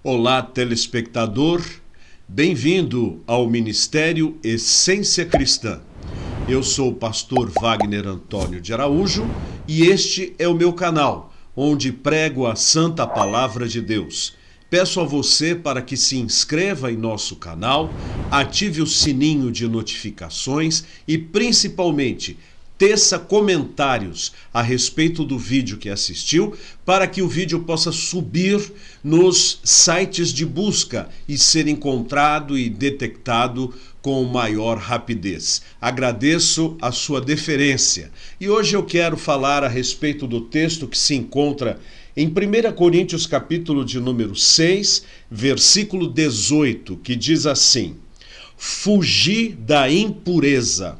Olá, telespectador, bem-vindo ao Ministério Essência Cristã. Eu sou o pastor Wagner Antônio de Araújo e este é o meu canal, onde prego a santa palavra de Deus. Peço a você para que se inscreva em nosso canal, ative o sininho de notificações e, principalmente, teça comentários a respeito do vídeo que assistiu, para que o vídeo possa subir nos sites de busca e ser encontrado e detectado com maior rapidez. Agradeço a sua deferência. E hoje eu quero falar a respeito do texto que se encontra em 1 Coríntios capítulo de número 6, versículo 18, que diz assim: Fugi da impureza.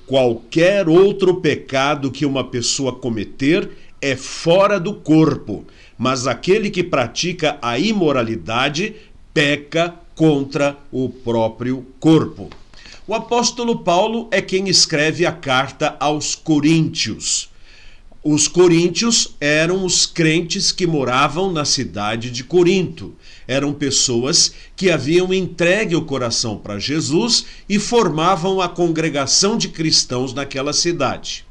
Qualquer outro pecado que uma pessoa cometer é fora do corpo, mas aquele que pratica a imoralidade peca contra o próprio corpo. O apóstolo Paulo é quem escreve a carta aos Coríntios. Os coríntios eram os crentes que moravam na cidade de Corinto. Eram pessoas que haviam entregue o coração para Jesus e formavam a congregação de cristãos naquela cidade.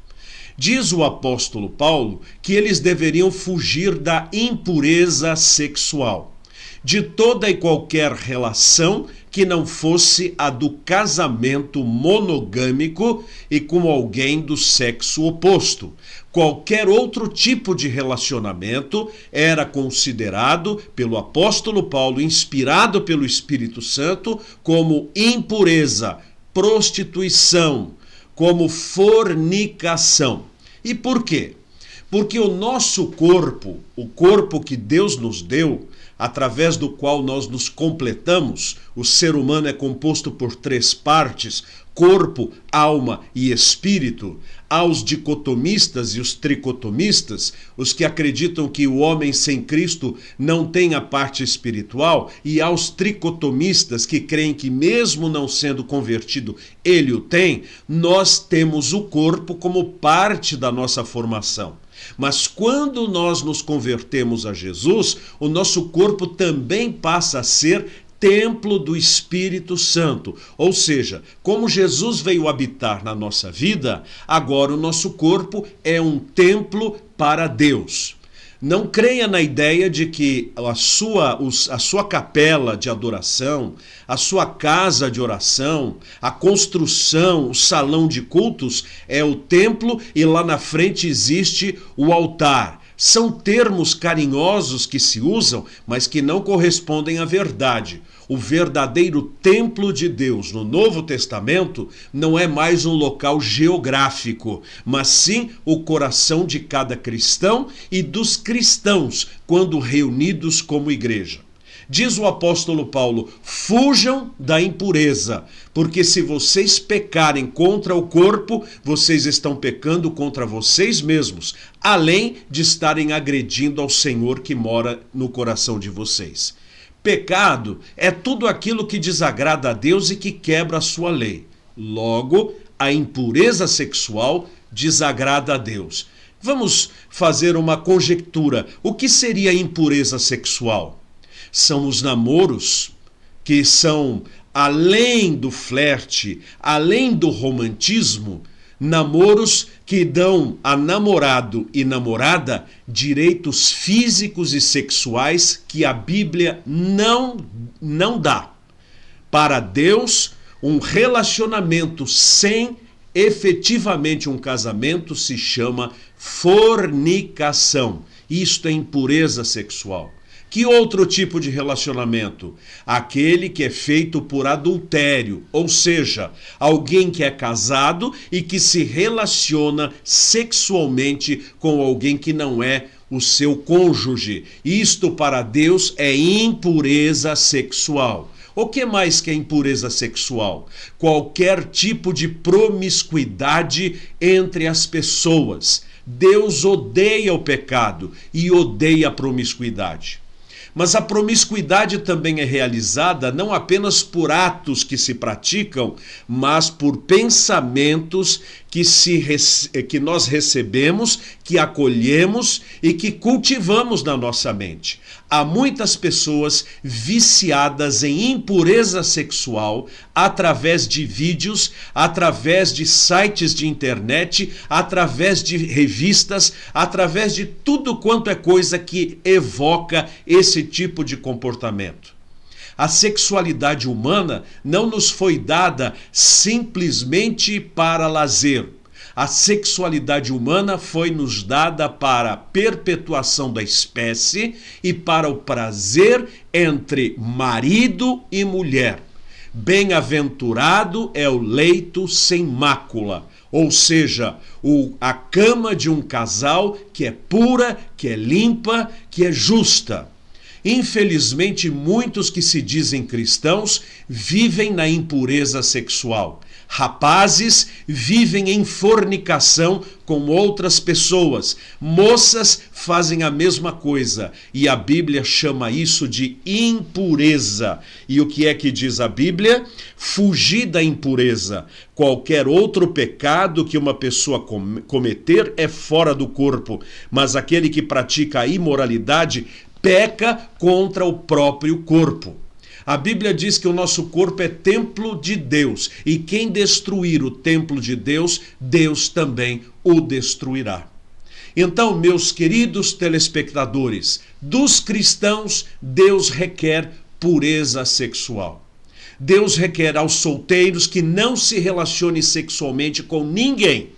Diz o apóstolo Paulo que eles deveriam fugir da impureza sexual, de toda e qualquer relação que não fosse a do casamento monogâmico e com alguém do sexo oposto. Qualquer outro tipo de relacionamento era considerado pelo apóstolo Paulo, inspirado pelo Espírito Santo, como impureza, prostituição, como fornicação. E por quê? Porque o nosso corpo, o corpo que Deus nos deu, através do qual nós nos completamos, o ser humano é composto por 3 partes, corpo, alma e espírito. Há os dicotomistas e os tricotomistas, os que acreditam que o homem sem Cristo não tem a parte espiritual, e há os tricotomistas que creem que mesmo não sendo convertido, ele o tem. Nós temos o corpo como parte da nossa formação. Mas quando nós nos convertemos a Jesus, o nosso corpo também passa a ser templo do Espírito Santo. Ou seja, como Jesus veio habitar na nossa vida, agora o nosso corpo é um templo para Deus. Não creia na ideia de que a sua capela de adoração, a sua casa de oração, a construção, o salão de cultos é o templo e lá na frente existe o altar. São termos carinhosos que se usam, mas que não correspondem à verdade. O verdadeiro templo de Deus no Novo Testamento não é mais um local geográfico, mas sim o coração de cada cristão e dos cristãos quando reunidos como igreja. Diz o apóstolo Paulo: fujam da impureza, porque se vocês pecarem contra o corpo, vocês estão pecando contra vocês mesmos, além de estarem agredindo ao Senhor que mora no coração de vocês. Pecado é tudo aquilo que desagrada a Deus e que quebra a sua lei. Logo, a impureza sexual desagrada a Deus. Vamos fazer uma conjectura. O que seria impureza sexual? São os namoros que são, além do flerte, além do romantismo, namoros que dão a namorado e namorada direitos físicos e sexuais que a Bíblia não dá. Para Deus, um relacionamento sem efetivamente um casamento se chama fornicação. Isto é impureza sexual. Que outro tipo de relacionamento? Aquele que é feito por adultério, ou seja, alguém que é casado e que se relaciona sexualmente com alguém que não é o seu cônjuge. Isto para Deus é impureza sexual. O que mais que é impureza sexual? Qualquer tipo de promiscuidade entre as pessoas. Deus odeia o pecado e odeia a promiscuidade. Mas a promiscuidade também é realizada não apenas por atos que se praticam, mas por pensamentos que nós recebemos, que acolhemos e que cultivamos na nossa mente. Há muitas pessoas viciadas em impureza sexual através de vídeos, através de sites de internet, através de revistas, através de tudo quanto é coisa que evoca esse tipo de comportamento. A sexualidade humana não nos foi dada simplesmente para lazer. A sexualidade humana foi nos dada para a perpetuação da espécie e para o prazer entre marido e mulher. Bem-aventurado é o leito sem mácula, ou seja, a cama de um casal que é pura, que é limpa, que é justa. Infelizmente, muitos que se dizem cristãos vivem na impureza sexual. Rapazes vivem em fornicação com outras pessoas. Moças fazem a mesma coisa. E a Bíblia chama isso de impureza. E o que é que diz a Bíblia? Fugir da impureza. Qualquer outro pecado que uma pessoa cometer é fora do corpo. Mas aquele que pratica a imoralidade peca contra o próprio corpo. A Bíblia diz que o nosso corpo é templo de Deus, e quem destruir o templo de Deus, Deus também o destruirá. Então, meus queridos telespectadores, dos cristãos, Deus requer pureza sexual. Deus requer aos solteiros que não se relacionem sexualmente com ninguém,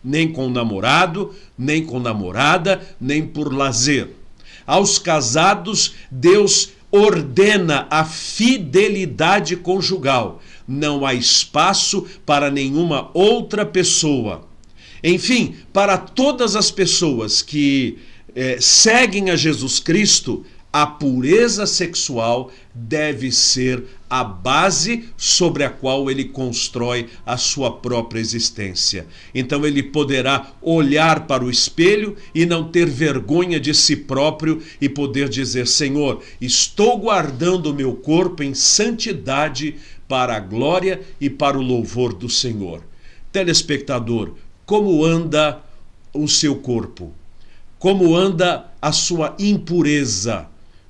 nem com namorado, nem com namorada, nem por lazer. Aos casados, Deus ordena a fidelidade conjugal. Não há espaço para nenhuma outra pessoa. Enfim, para todas as pessoas que seguem a Jesus Cristo, a pureza sexual deve ser a base sobre a qual ele constrói a sua própria existência. Então ele poderá olhar para o espelho e não ter vergonha de si próprio e poder dizer: Senhor, estou guardando o meu corpo em santidade para a glória e para o louvor do Senhor. Telespectador, como anda o seu corpo? Como anda a sua impureza?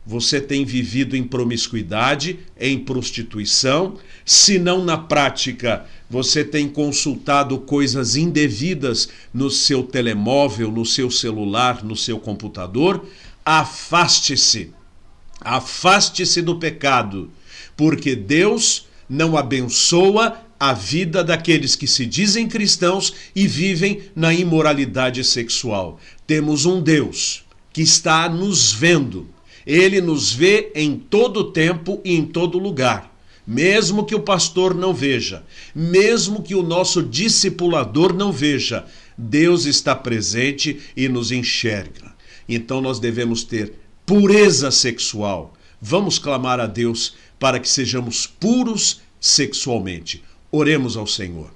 Você tem vivido em promiscuidade, em prostituição? Se não na prática, você tem consultado coisas indevidas no seu telemóvel, no seu celular, no seu computador? Afaste-se. Afaste-se do pecado, porque Deus não abençoa a vida daqueles que se dizem cristãos e vivem na imoralidade sexual. Temos um Deus que está nos vendo. Ele nos vê em todo tempo e em todo lugar. Mesmo que o pastor não veja, mesmo que o nosso discipulador não veja, Deus está presente e nos enxerga. Então nós devemos ter pureza sexual. Vamos clamar a Deus para que sejamos puros sexualmente. Oremos ao Senhor.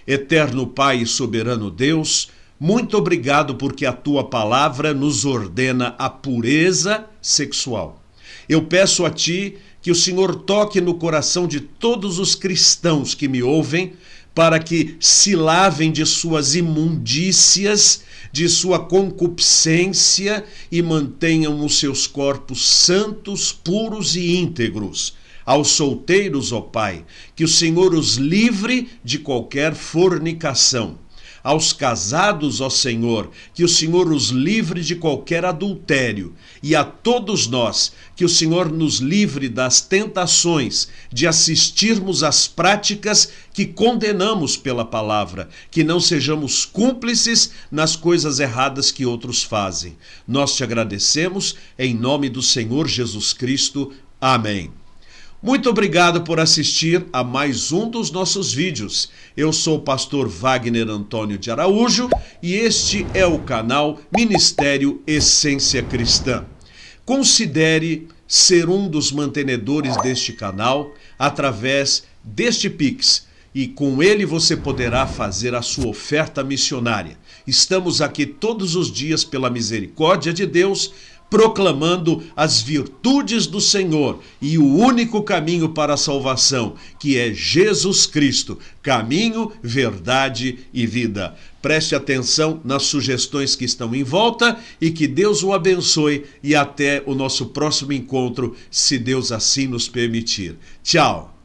Eterno Pai e soberano Deus, muito obrigado porque a tua palavra nos ordena a pureza sexual. Eu peço a ti que o Senhor toque no coração de todos os cristãos que me ouvem, para que se lavem de suas imundícias, de sua concupiscência e mantenham os seus corpos santos, puros e íntegros. Aos solteiros, ó Pai, que o Senhor os livre de qualquer fornicação. Aos casados, ó Senhor, que o Senhor os livre de qualquer adultério. E a todos nós, que o Senhor nos livre das tentações de assistirmos às práticas que condenamos pela palavra, que não sejamos cúmplices nas coisas erradas que outros fazem. Nós te agradecemos, em nome do Senhor Jesus Cristo. Amém. Muito obrigado por assistir a mais um dos nossos vídeos. Eu sou o pastor Wagner Antônio de Araújo e este é o canal Ministério Essência Cristã. Considere ser um dos mantenedores deste canal através deste Pix e com ele você poderá fazer a sua oferta missionária. Estamos aqui todos os dias pela misericórdia de Deus proclamando as virtudes do Senhor e o único caminho para a salvação, que é Jesus Cristo, caminho, verdade e vida. Preste atenção nas sugestões que estão em volta e que Deus o abençoe e até o nosso próximo encontro, se Deus assim nos permitir. Tchau!